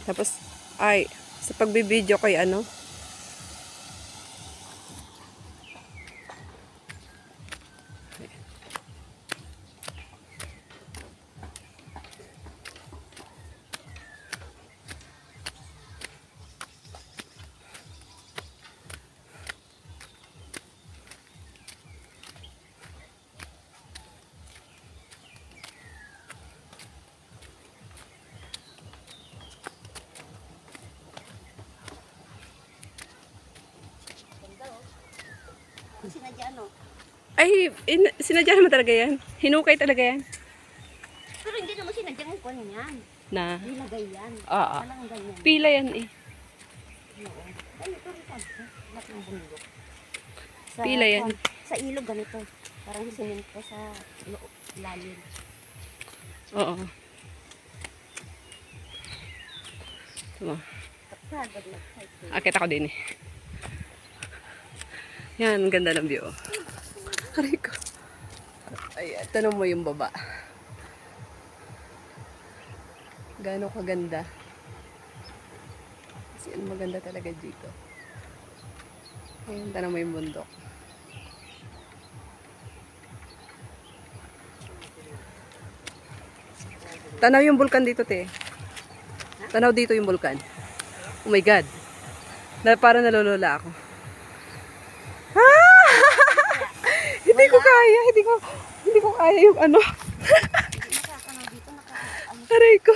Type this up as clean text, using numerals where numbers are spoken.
Tapos, ay, sa pagbibideo kay ano, Sinadya ano? ay, sinadya naman talaga yan. Hinukay talaga yan. Pero hindi naman sinadya ng kuwan yan. Na, Nilagay yan. oo. Walang ganyan. Pila yan eh. Oo. Ay, ito rin sabi ko. Lahat ng bundok. Sa, Pila yan. Sa ilog ganito. Parang simento sa lalim. Oo. Tama. Akit ako din eh. Yan, ang ganda ng view. Aray ko. Ay, tanong mo yung baba. Gaano kaganda. Kasi ano maganda talaga dito. Ayun, tanong mo yung bundok. Tanaw yung bulkan dito, te. Tanaw dito yung bulkan. Oh my God. Parang nalulula ako. Ah! Hindi ko kaya. Hindi ko kaya yung ano. Nakakano dito, Aray ko.